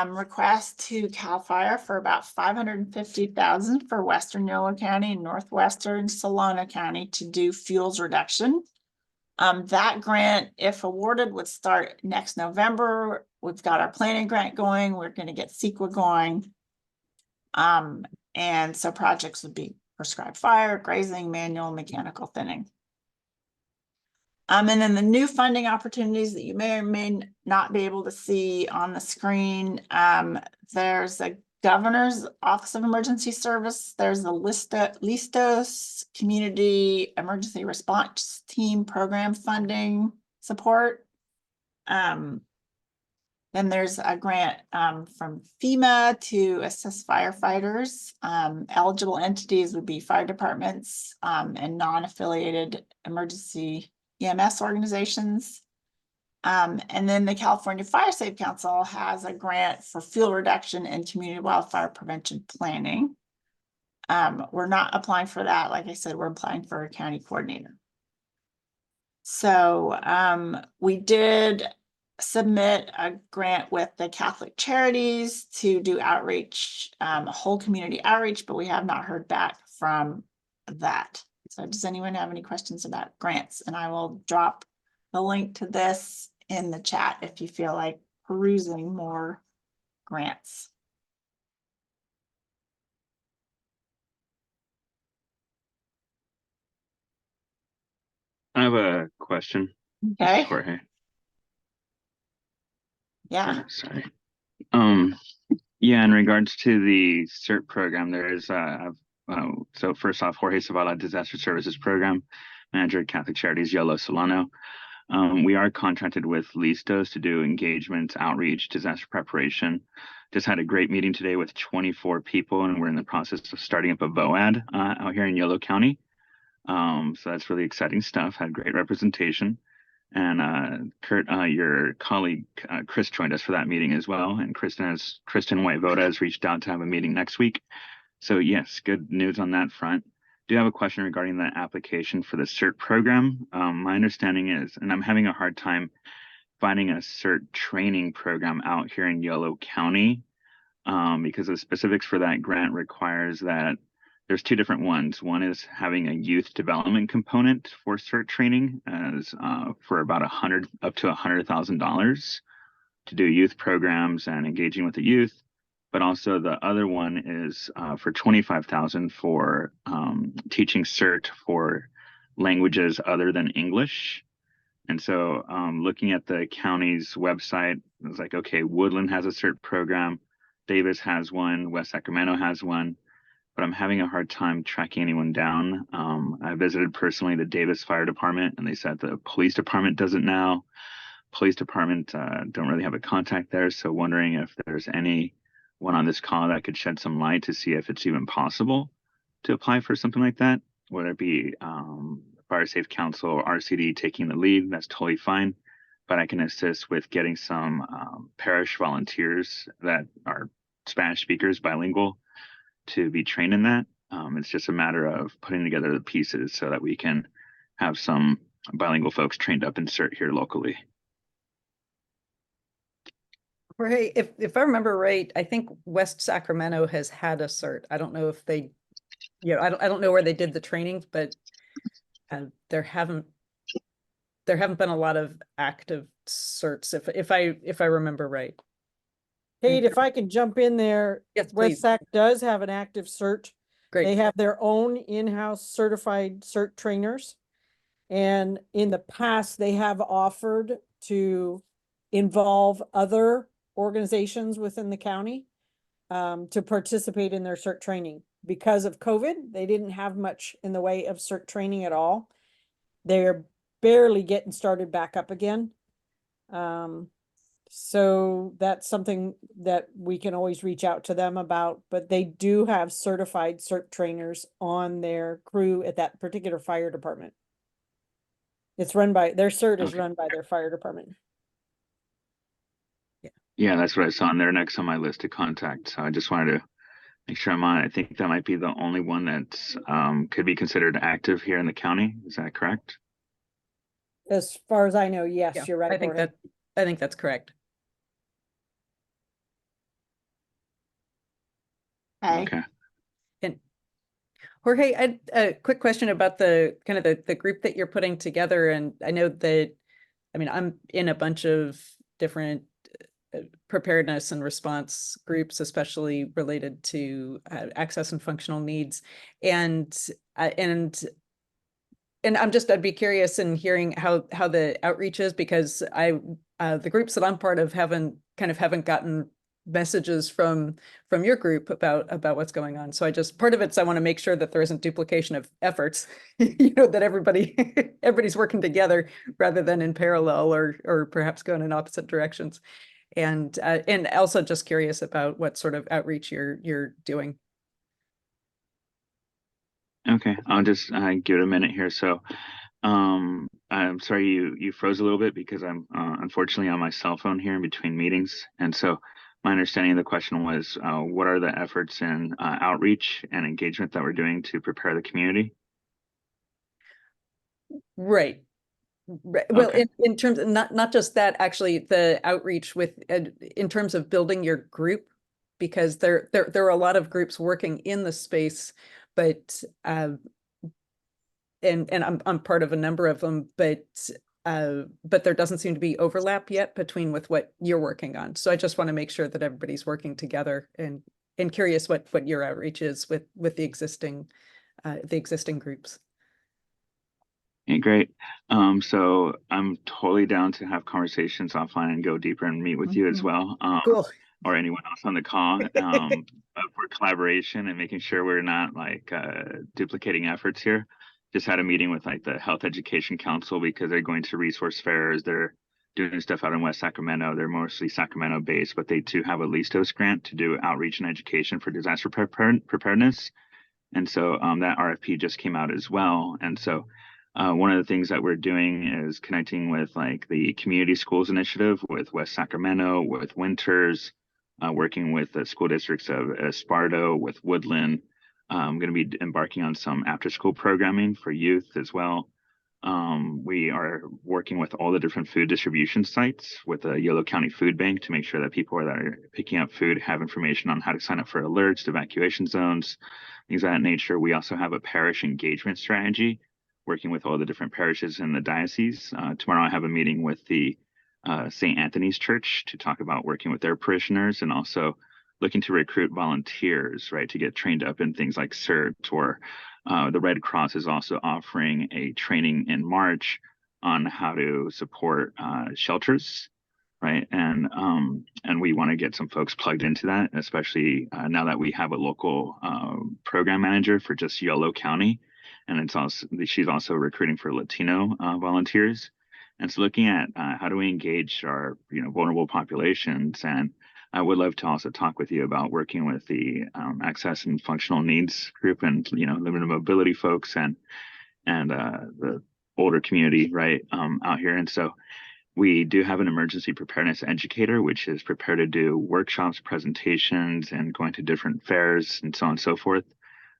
request to CAL FIRE for about $550,000 for Western Yolo County and Northwestern Solano County to do fuels reduction. That grant, if awarded, would start next November. We've got our planning grant going. We're going to get CEQA going. And so projects would be prescribed fire, grazing, manual, mechanical thinning. And then the new funding opportunities that you may or may not be able to see on the screen. There's a Governor's Office of Emergency Service. There's the Listos Community Emergency Response Team Program Funding Support. Then there's a grant from FEMA to assist firefighters. Eligible entities would be fire departments and non-affiliated emergency EMS organizations. And then the California Fire Safe Council has a grant for fuel reduction and community wildfire prevention planning. We're not applying for that. Like I said, we're applying for a county coordinator. So we did submit a grant with the Catholic Charities to do outreach, whole community outreach, but we have not heard back from that. So does anyone have any questions about grants? And I will drop the link to this in the chat if you feel like perusing more grants. I have a question. Okay. Jorge. Yeah. Sorry. Yeah, in regards to the CERT program, there is so first off, Jorge Zavala, Disaster Services Program Manager at Catholic Charities, Yolo, Solano. We are contracted with Listos to do engagements, outreach, disaster preparation. Just had a great meeting today with 24 people, and we're in the process of starting up a VOAD out here in Yolo County. So that's really exciting stuff. Had great representation. And Kurt, your colleague Chris joined us for that meeting as well. And Kristen Whitevoda has reached out to have a meeting next week. So yes, good news on that front. Do have a question regarding the application for the CERT program. My understanding is, and I'm having a hard time finding a CERT training program out here in Yolo County because the specifics for that grant requires that there's two different ones. One is having a youth development component for CERT training as for about up to $100,000 to do youth programs and engaging with the youth. But also the other one is for $25,000 for teaching CERT for languages other than English. And so looking at the county's website, it was like, okay, Woodland has a CERT program, Davis has one, West Sacramento has one, but I'm having a hard time tracking anyone down. I visited personally the Davis Fire Department, and they said the police department doesn't now. Police department don't really have a contact there, so wondering if there's anyone on this call that could shed some light to see if it's even possible to apply for something like that. Whether it be Fire Safe Council or RCD taking the lead, that's totally fine. But I can assist with getting some parish volunteers that are Spanish speakers, bilingual, to be trained in that. It's just a matter of putting together the pieces so that we can have some bilingual folks trained up in CERT here locally. Right. If I remember right, I think West Sacramento has had a CERT. I don't know if they, I don't know where they did the training, but there haven't been a lot of active certs if I remember right. Kate, if I can jump in there, Yes, West please. Sac does have an active cert. Great. They have their own in-house certified cert trainers. And in the past, they have offered to involve other organizations within the county to participate in their CERT training. Because of COVID, they didn't have much in the way of CERT training at all. They're barely getting started back up again. So that's something that we can always reach out to them about, but they do have certified CERT trainers on their crew at that particular fire department. It's run by, their CERT is run by their fire department. Yeah. Yeah, that's what I saw, and they're next on my list to contact. So I just wanted to make sure I'm on. I think that might be the only one that's could be considered active here in the county. Is that correct? As far as I know, yes, Yeah, you're right, I think Jorge. I think that's correct. Okay. Okay. And Jorge, I had a quick question about the kind of the group that you're putting together. And I know that, I mean, I'm in a bunch of different preparedness and response groups, especially related to access and functional needs. And I'd be curious in hearing how the outreach is, because the groups that I'm part of haven't gotten messages from your group about what's going on. So part of it's, I want to make sure that there isn't duplication of efforts, that everybody's working together rather than in parallel or perhaps going in opposite directions. And also just curious about what sort of outreach you're doing. Okay, I'll just give it a minute here. So, I'm sorry you froze a little bit because I'm unfortunately on my cell phone here in between meetings, and so my understanding of the question was, what are the efforts in outreach and engagement that we're doing to prepare the community? Right. Well, Okay. in terms of not just that, actually, the outreach in terms of building your group, because there are a lot of groups working in the space, but and I'm part of a number of them, but there doesn't seem to be overlap yet between with what you're working on. So I just want to make sure that everybody's working together, and curious what your outreach is with the existing groups. Okay, great. So I'm totally down to have conversations offline and go deeper and meet with you as well. Cool. Or anyone else on the call, for collaboration and making sure we're not like duplicating efforts here. Just had a meeting with like the Health Education Council because they're going to resource fairs. They're doing stuff out in West Sacramento. They're mostly Sacramento based, but they too have a LISTOS grant to do outreach and education for disaster preparedness. And so that RFP just came out as well. And so one of the things that we're doing is connecting with like the Community Schools Initiative with West Sacramento, with Winters, working with the school districts of Esparto, with Woodland. I'm going to be embarking on some after-school programming for youth as well. We are working with all the different food distribution sites with the Yolo County Food Bank to make sure that people that are picking up food have information on how to sign up for alerts, evacuation zones, things of that nature. We also have a parish engagement strategy, working with all the different parishes in the diocese. Tomorrow I have a meeting with the St. Anthony's Church to talk about working with their parishioners and also looking to recruit volunteers, right, to get trained up in things like CERT, or the Red Cross is also offering a training in March on how to support shelters, right? And we want to get some folks plugged into that, especially now that we have a local program manager for just Yolo County, and it's also she's also recruiting for Latino volunteers. And so looking at how do we engage our vulnerable populations, and I would love to also talk with you about working with the access and functional needs group and limited mobility folks and the older community right out here. And so we do have an emergency preparedness educator, which is prepared to do workshops, presentations, and going to different fairs and so on and so forth.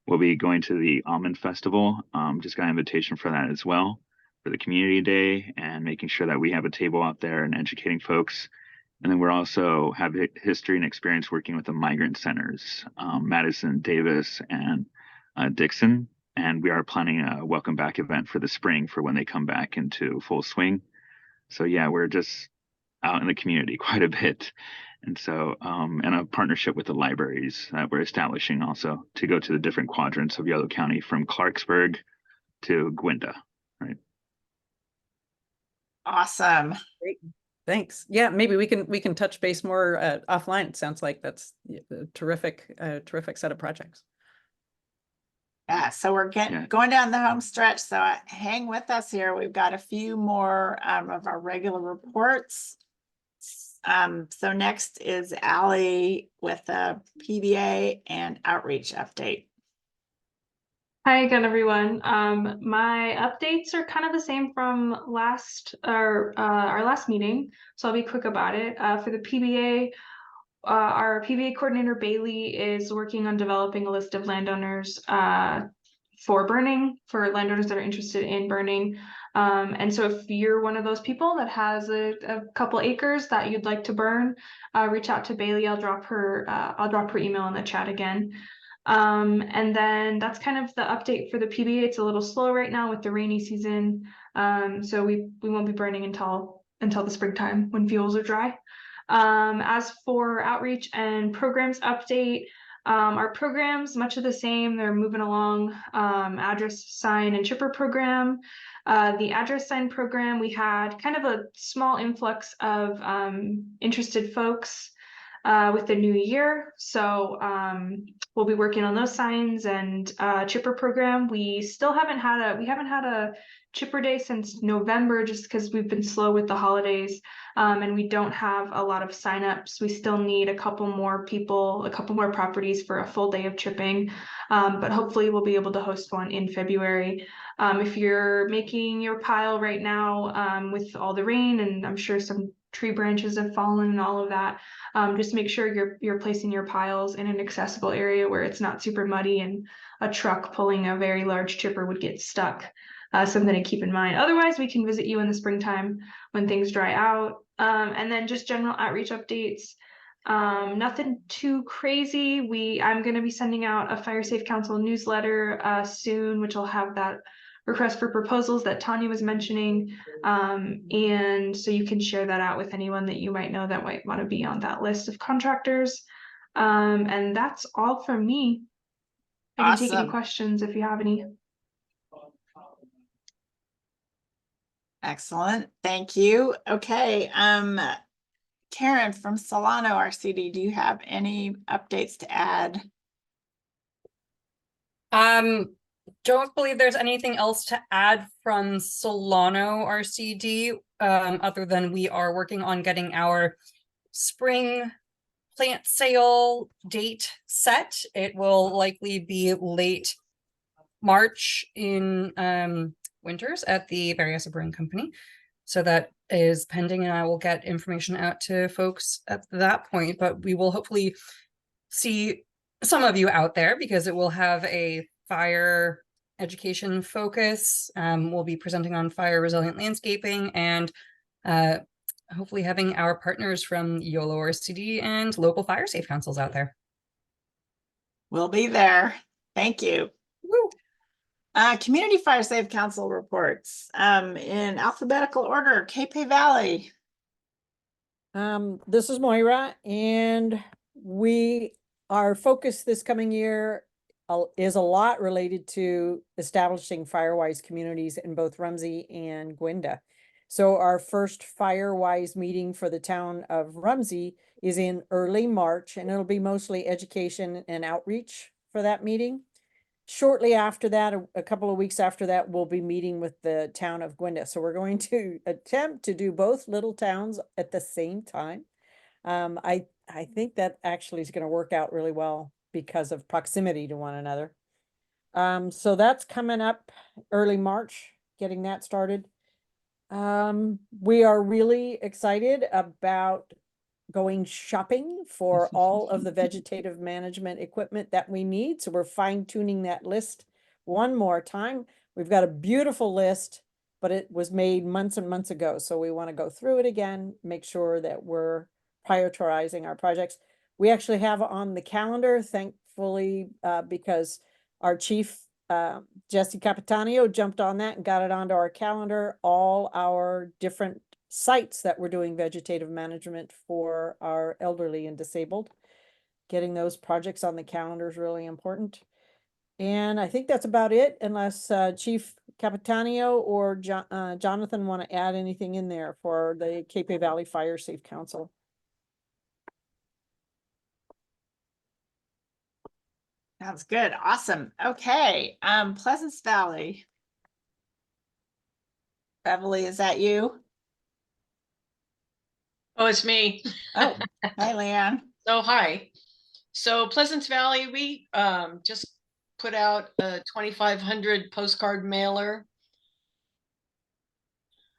We'll be going to the Almond Festival. Just got an invitation for that as well, for the community day, and making sure that we have a table out there and educating folks. And then we're also have history and experience working with the migrant centers, Madison, Davis, and Dixon. And we are planning a welcome back event for the spring for when they come back into full swing. So yeah, we're just out in the community quite a bit. And so, and a partnership with the libraries that we're establishing also to go to the different quadrants of Yolo County from Clarksburg to Gwenda, right? Awesome. Great. Thanks. Yeah, maybe we can touch base more offline. It sounds like that's a terrific set of projects. Yeah, so we're going down the home stretch. So hang with us here. We've got a few more of our regular reports. So next is Allie with a PBA and outreach update. Hi again, everyone. My updates are kind of the same from our last meeting, so I'll be quick about it. For the PBA, our PBA coordinator Bailey is working on developing a list of landowners for burning, for landowners that are interested in burning. And so if you're one of those people that has a couple acres that you'd like to burn, reach out to Bailey. I'll drop her email in the chat again. And then that's kind of the update for the PBA. It's a little slow right now with the rainy season. So we won't be burning until the springtime when fuels are dry. As for outreach and programs update, our programs, much of the same, they're moving along. Address sign and chipper program. The address sign program, we had kind of a small influx of interested folks with the new year. So we'll be working on those signs and chipper program. We haven't had a chipper day since November just because we've been slow with the holidays and we don't have a lot of signups. We still need a couple more people, a couple more properties for a full day of chipping, but hopefully we'll be able to host one in February. If you're making your pile right now with all the rain, and I'm sure some tree branches have fallen and all of that, just make sure you're placing your piles in an accessible area where it's not super muddy and a truck pulling a very large chipper would get stuck. Something to keep in mind. Otherwise, we can visit you in the springtime when things dry out. And then just general outreach updates. Nothing too crazy. I'm going to be sending out a Fire Safe Council newsletter soon, which will have that request for proposals that Tanya was mentioning. And so you can share that out with anyone that you might know that might want to be on that list of contractors. And that's all from me. I can take any Awesome. questions if you have any. Excellent. Thank you. Okay. Karen from Solano RCD, do you have any updates to add? Don't believe there's anything else to add from Solano RCD, other than we are working on getting our spring plant sale date set. It will likely be late March in Winters at the Berryessa Brewing Company. So that is pending, and I will get information out to folks at that point, but we will hopefully see some of you out there because it will have a fire education focus. We'll be presenting on fire resilient landscaping and hopefully having our partners from Yolo RCD and local fire safe councils out there. We'll be there. Thank you. Woo. Community Fire Safe Council reports in alphabetical order. Cape Valley. This is Moira, and our focus this coming year is a lot related to establishing Firewise communities in both Rumsey and Gwenda. So our first Firewise meeting for the town of Rumsey is in early March, and it'll be mostly education and outreach for that meeting. Shortly after that, a couple of weeks after that, we'll be meeting with the town of Gwenda. So we're going to attempt to do both little towns at the same time. I think that actually is going to work out really well because of proximity to one another. So that's coming up early March, getting that started. We are really excited about going shopping for all of the vegetative management equipment that we need. So we're fine tuning that list one more time. We've got a beautiful list, but it was made months and months ago. So we want to go through it again, make sure that we're prioritizing our projects. We actually have on the calendar, thankfully, because our chief, Jesse Capitanio, jumped on that and got it onto our calendar, all our different sites that we're doing vegetative management for our elderly and disabled. Getting those projects on the calendar is really important. And I think that's about it, unless Chief Capitanio or Jonathan want to add anything in there for the Cape Valley Fire Safe Council. Sounds good. Awesome. Okay. Pleasance Valley. Beverly, is that you? Oh, it's me. Oh, hi, Leanne. Oh, hi. So Pleasance Valley, we just put out a 2,500 postcard mailer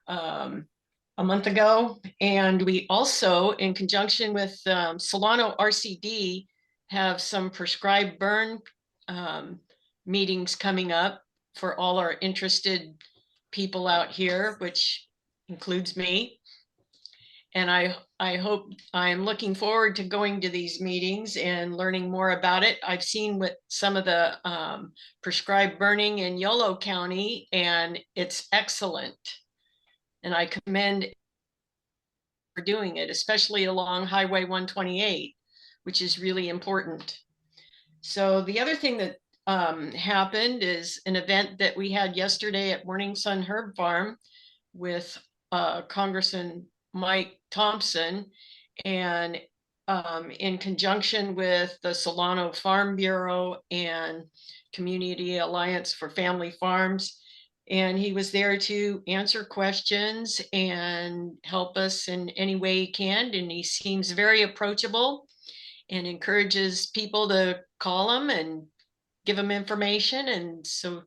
a month ago. And we also, in conjunction with Solano RCD, have some prescribed burn meetings coming up for all our interested people out here, which includes me. And I hope, I'm looking forward to going to these meetings and learning more about it. I've seen what some of the prescribed burning in Yolo County, and it's excellent. And I commend for doing it, especially along Highway 128, which is really important. So the other thing that happened is an event that we had yesterday at Morning Sun Herb Farm with Congressman Mike Thompson, and in conjunction with the Solano Farm Bureau and Community Alliance for Family Farms. And he was there to answer questions and help us in any way he can. And he seems very approachable and encourages people to call him and give him information. And so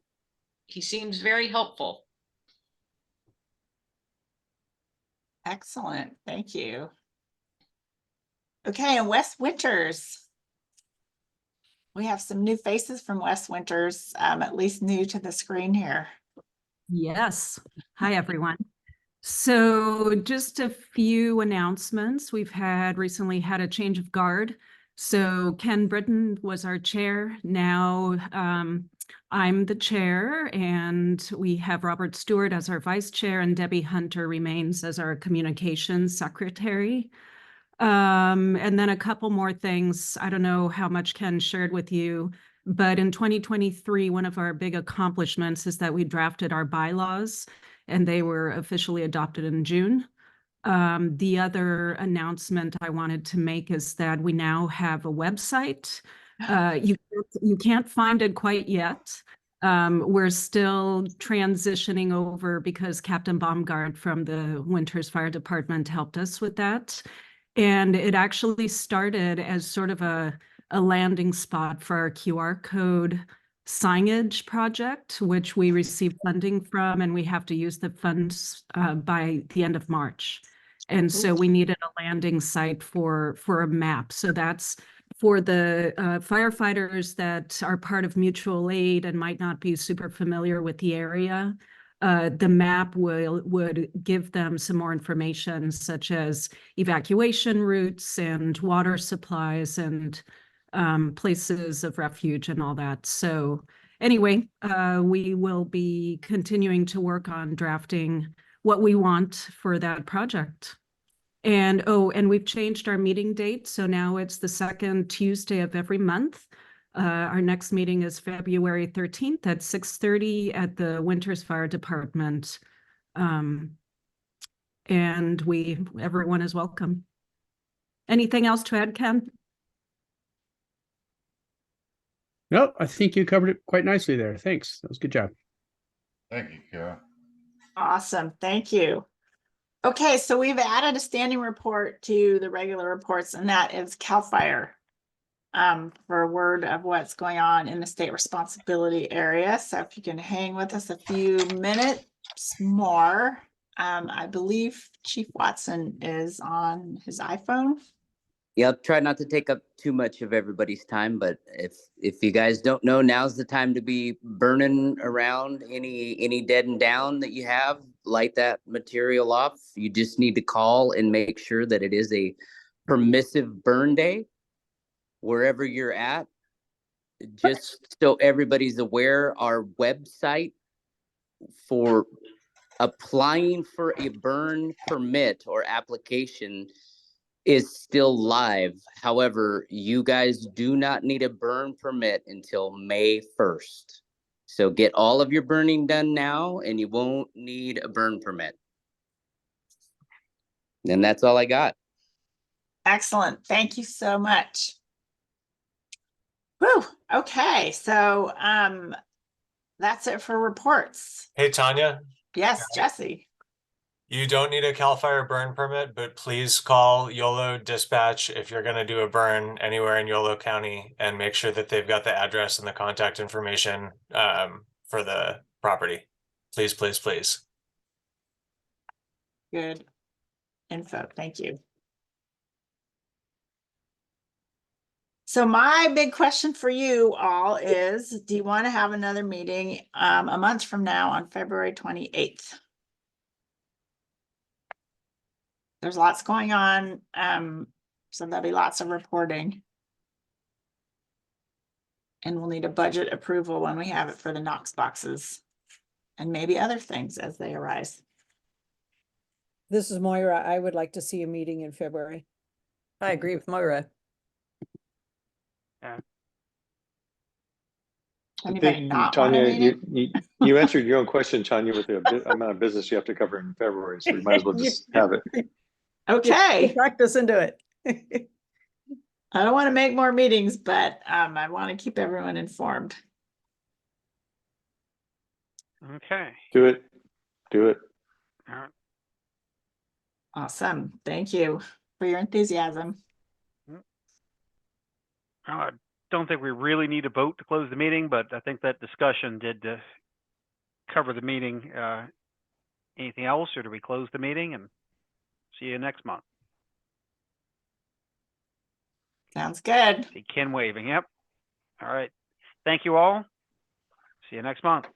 he seems very helpful. Excellent, thank you. Okay, and Wes Winters. We have some new faces from Wes Winters, at least new to the screen here. Yes. Hi, everyone. So just a few announcements. We've recently had a change of guard. So Ken Britton was our chair. Now I'm the chair, and we have Robert Stewart as our vice chair, and Debbie Hunter remains as our communications secretary. And then a couple more things. I don't know how much Ken shared with you, but in 2023, one of our big accomplishments is that we drafted our bylaws, and they were officially adopted in June. The other announcement I wanted to make is that we now have a website. You can't find it quite yet. We're still transitioning over because Captain Baumgart from the Winters Fire Department helped us with that. And it actually started as sort of a landing spot for our QR code signage project, which we received funding from, and we have to use the funds by the end of March. And so we needed a landing site for a map. So that's for the firefighters that are part of mutual aid and might not be super familiar with the area. The map would give them some more information, such as evacuation routes and water supplies and places of refuge and all that. So anyway, we will be continuing to work on drafting what we want for that project. And and we've changed our meeting date. So now it's the second Tuesday of every month. Our next meeting is February 13th at 6:30 at the Winters Fire Department. And everyone is welcome. Anything else to add, Ken? No, I think you covered it quite nicely there. Thanks. That was a good job. Thank you, Kara. Awesome, thank you. Okay, so we've added a standing report to the regular reports, and that is CAL FIRE. For a word of what's going on in the state responsibility area. So if you can hang with us a few minutes more, I believe Chief Watson is on his iPhone. Yeah, I'll try not to take up too much of everybody's time, but if you guys don't know, now's the time to be burning around any dead and down that you have. Light that material off. You just need to call and make sure that it is a permissive burn day wherever you're at. Just so everybody's aware, our website for applying for a burn permit or application is still live. However, you guys do not need a burn permit until May 1st. So get all of your burning done now and you won't need a burn permit. And that's all I got. Excellent. Thank you so much. Whew. Okay, so that's it for reports. Hey, Tanya. Yes, Jesse. You don't need a CAL FIRE burn permit, but please call Yolo dispatch if you're gonna do a burn anywhere in Yolo County and make sure that they've got the address and the contact information for the property. Please, please, please. Good info. Thank you. So my big question for you all is, do you want to have another meeting a month from now on February 28th? There's lots going on, so there'll be lots of reporting. And we'll need a budget approval when we have it for the Knox boxes and maybe other things as they arise. This is Moira. I would like to see a meeting in February. I agree with Moira. Yeah. I Anybody think, not want a Tanya, meeting? you answered your own question, Tanya, with the amount of business you have to cover in February, so we might as well just have it. Okay. Practice into it. I don't want to make more meetings, but I want to keep everyone informed. Okay. Do it. Do it. All right. Awesome. Thank you for your enthusiasm. I don't think we really need a vote to close the meeting, but I think that discussion did cover the meeting. Anything else, or do we close the meeting and see you next month? Sounds good. See Ken waving. Yep. All right. Thank you all. See you next month.